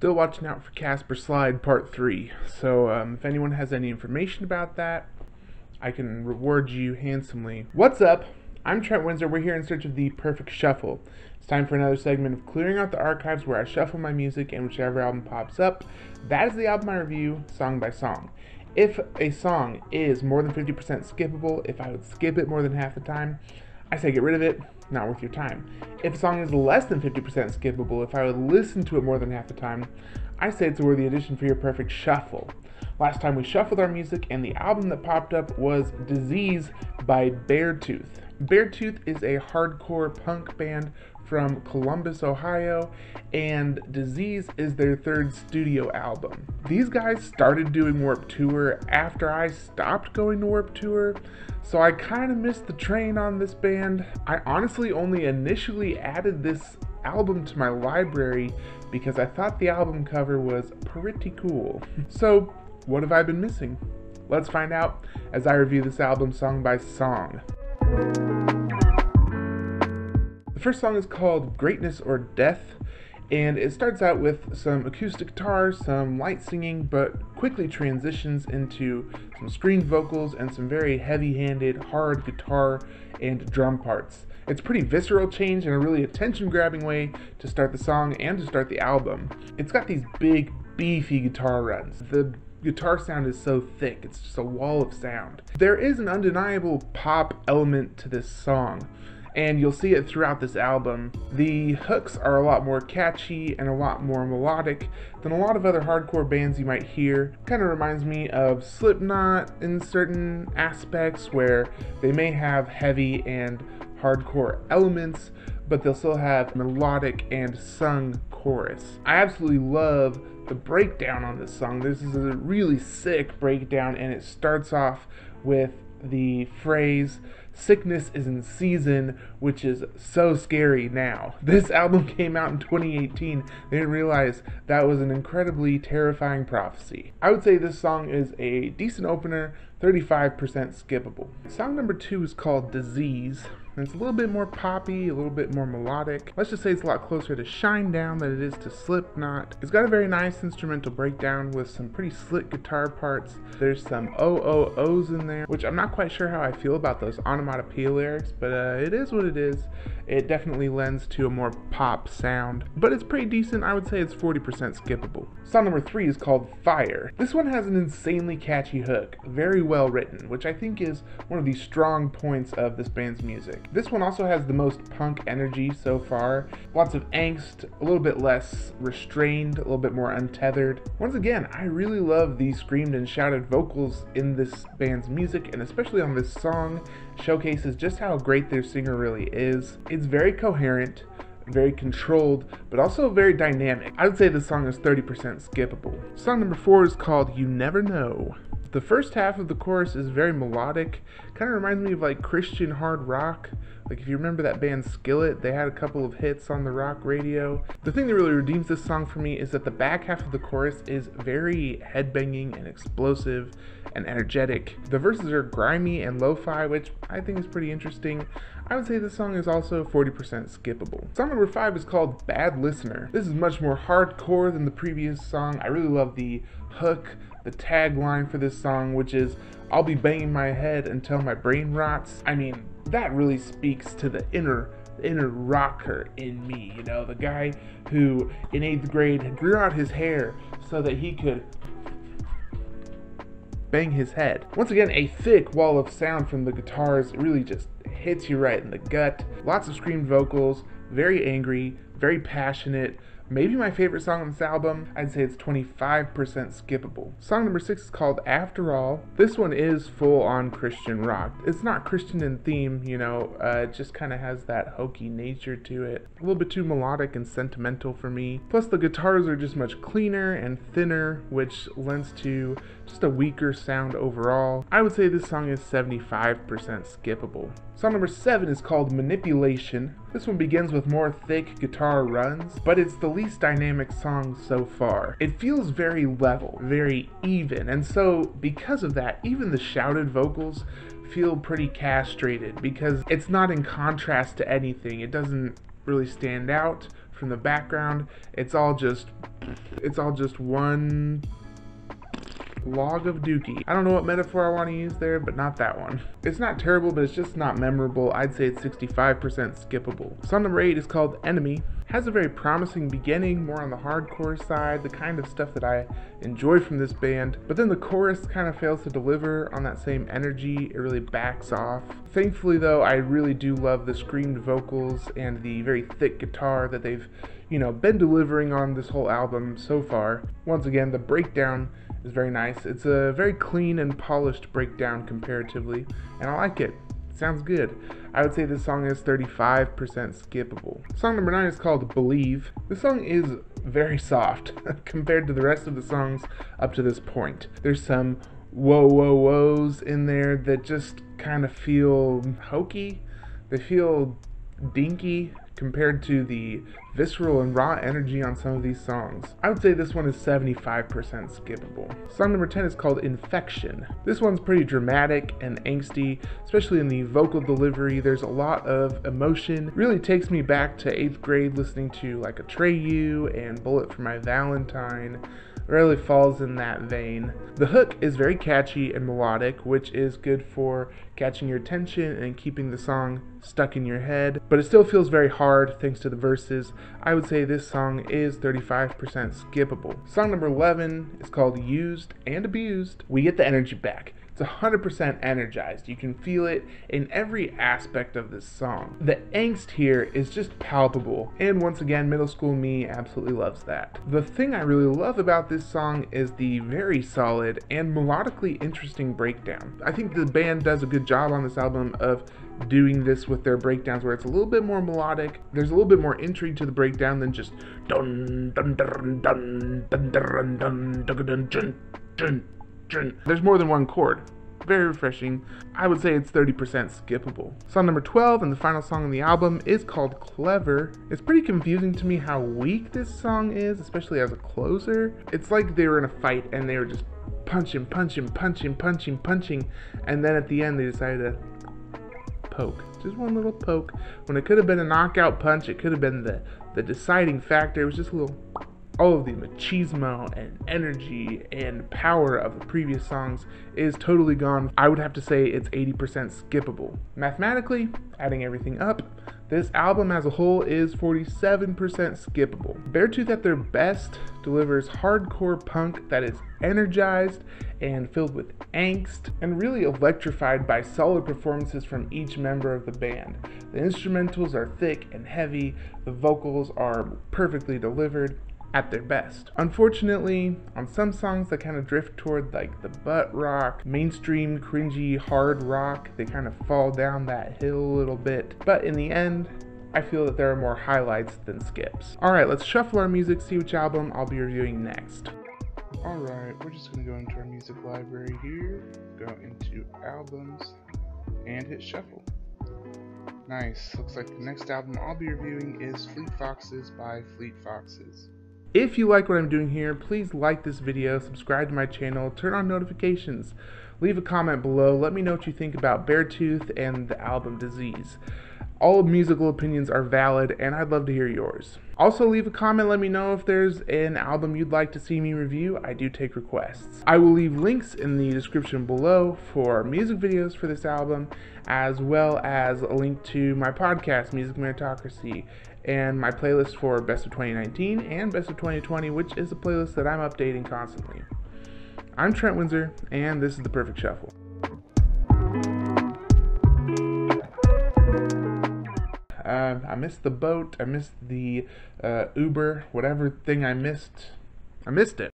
Still watching out for Casper Slide Part 3. So if anyone has any information about that, I can reward you handsomely. What's up? I'm Trent Windsor. We're here in search of the perfect shuffle. It's time for another segment of clearing out the archives where I shuffle my music and whichever album pops up, that is the album I review song by song. If a song is more than 50% skippable, if I would skip it more than half the time, I say get rid of it, not worth your time. If a song is less than 50% skippable, if I would listen to it more than half the time, I say it's a worthy addition for your perfect shuffle. Last time we shuffled our music and the album that popped up was Disease by Beartooth. Beartooth is a hardcore punk band from Columbus, Ohio, and Disease is their third studio album. These guys started doing Warped Tour after I stopped going to Warped Tour, so I kind of missed the train on this band. I honestly only initially added this album to my library because I thought the album cover was pretty cool. So, what have I been missing? Let's find out as I review this album song by song. The first song is called Greatness or Death, and it starts out with some acoustic guitar, some light singing, but quickly transitions into some screamed vocals and some very heavy-handed, hard guitar and drum parts. It's a pretty visceral change and a really attention-grabbing way to start the song and to start the album. It's got these big, beefy guitar runs. The guitar sound is so thick, it's just a wall of sound. There is an undeniable pop element to this song, and you'll see it throughout this album. The hooks are a lot more catchy and a lot more melodic than a lot of other hardcore bands you might hear. Kind of reminds me of Slipknot in certain aspects where they may have heavy and hardcore elements, but they'll still have melodic and sung chorus. I absolutely love the breakdown on this song. This is a really sick breakdown, and it starts off with the phrase, "Sickness is in season," which is so scary now. This album came out in 2018. They didn't realize that was an incredibly terrifying prophecy. I would say this song is a decent opener, 35% skippable. Song number 2 is called Disease. And it's a little bit more poppy, a little bit more melodic. Let's just say it's a lot closer to Shinedown than it is to Slipknot. It's got a very nice instrumental breakdown with some pretty slick guitar parts. There's some OOOs in there, which I'm not quite sure how I feel about those onomatopoeia lyrics, but it is what it is. It definitely lends to a more pop sound, but it's pretty decent. I would say it's 40% skippable. Song number 3 is called Fire. This one has an insanely catchy hook, very well written, which I think is one of the strong points of this band's music. This one also has the most punk energy so far. Lots of angst, a little bit less restrained, a little bit more untethered. Once again, I really love the screamed and shouted vocals in this band's music, and especially on this song, showcases just how great their singer really is. It's very coherent, very controlled, but also very dynamic. I would say this song is 30% skippable. Song number 4 is called You Never Know. The first half of the chorus is very melodic, kind of reminds me of like Christian hard rock. Like if you remember that band Skillet, they had a couple of hits on the rock radio. The thing that really redeems this song for me is that the back half of the chorus is very headbanging and explosive and energetic. The verses are grimy and lo-fi, which I think is pretty interesting. I would say this song is also 40% skippable. Song number 5 is called Bad Listener. This is much more hardcore than the previous song. I really love the hook, the tagline for this song, which is, "I'll be banging my head until my brain rots." I mean, that really speaks to the inner rocker in me, you know, the guy who in 8th grade grew out his hair so that he could bang his head. Once again, a thick wall of sound from the guitars. It really just hits you right in the gut. Lots of screamed vocals, very angry, very passionate. Maybe my favorite song on this album. I'd say it's 25% skippable. Song number 6 is called After All. This one is full on Christian rock. It's not Christian in theme, you know, it just kind of has that hokey nature to it. A little bit too melodic and sentimental for me. Plus the guitars are just much cleaner and thinner, which lends to just a weaker sound overall. I would say this song is 75% skippable. Song number 7 is called Manipulation. This one begins with more thick guitar runs, but it's the least dynamic song so far. It feels very level, very even, and so because of that, even the shouted vocals feel pretty castrated because it's not in contrast to anything. It doesn't really stand out from the background, it's all just one log of dookie. I don't know what metaphor I want to use there, but not that one. It's not terrible, but it's just not memorable. I'd say it's 65% skippable. Song number 8 is called Enemy. Has a very promising beginning, more on the hardcore side, the kind of stuff that I enjoy from this band, but then the chorus kind of fails to deliver on that same energy. It really backs off. Thankfully though, I really do love the screamed vocals and the very thick guitar that they've, been delivering on this whole album so far. Once again, the breakdown is very nice. It's a very clean and polished breakdown comparatively, and I like it. Sounds good. I would say this song is 35% skippable. Song number 9 is called Believe. This song is very soft compared to the rest of the songs up to this point. There's some whoa whoa whoas in there that just kind of feel hokey. They feel dinky compared to the visceral and raw energy on some of these songs. I would say this one is 75% skippable. Song number 10 is called Infection. This one's pretty dramatic and angsty, especially in the vocal delivery. There's a lot of emotion. It really takes me back to 8th grade listening to like Atreyu and Bullet for My Valentine. Really falls in that vein. The hook is very catchy and melodic, which is good for catching your attention and keeping the song stuck in your head, but it still feels very hard thanks to the verses. I would say this song is 35% skippable. Song number 11 is called Used and Abused. We get the energy back. It's 100% energized. You can feel it in every aspect of this song. The angst here is just palpable, and once again, middle school me absolutely loves that. The thing I really love about this song is the very solid and melodically interesting breakdown. I think the band does a good job on this album of doing this with their breakdowns, where it's a little bit more melodic. There's a little bit more intrigue to the breakdown than just dun dun dun dun dun dun dun dun dun dun dun. There's more than one chord. Very refreshing. I would say it's 30% skippable. Song number 12 and the final song on the album is called Clever. It's pretty confusing to me how weak this song is, especially as a closer. It's like they were in a fight and they were just punching, and then at the end they decided to poke. Just one little poke. When it could have been a knockout punch, it could have been the deciding factor. It was just a little... All of the machismo and energy and power of the previous songs is totally gone. I would have to say it's 80% skippable. Mathematically, adding everything up, this album as a whole is 47% skippable. Beartooth at their best delivers hardcore punk that is energized and filled with angst and really electrified by solid performances from each member of the band. The instrumentals are thick and heavy, the vocals are perfectly delivered, at their best. Unfortunately, on some songs that kind of drift toward like the butt rock, mainstream cringy hard rock, they kind of fall down that hill a little bit. But in the end, I feel that there are more highlights than skips. Alright, let's shuffle our music, see which album I'll be reviewing next. Alright, we're just gonna go into our music library here, go into albums, and hit shuffle. Nice, looks like the next album I'll be reviewing is Fleet Foxes by Fleet Foxes. If you like what I'm doing here, please like this video, subscribe to my channel, turn on notifications, leave a comment below, let me know what you think about Beartooth and the album Disease. All musical opinions are valid, and I'd love to hear yours. Also, leave a comment, let me know if there's an album you'd like to see me review. I do take requests. I will leave links in the description below for music videos for this album, as well as a link to my podcast, Music Meritocracy, and my playlist for Best of 2019 and Best of 2020, which is a playlist that I'm updating constantly. I'm Trent Windsor, and this is The Perfect Shuffle. I missed the boat, I missed the Uber, whatever thing I missed it.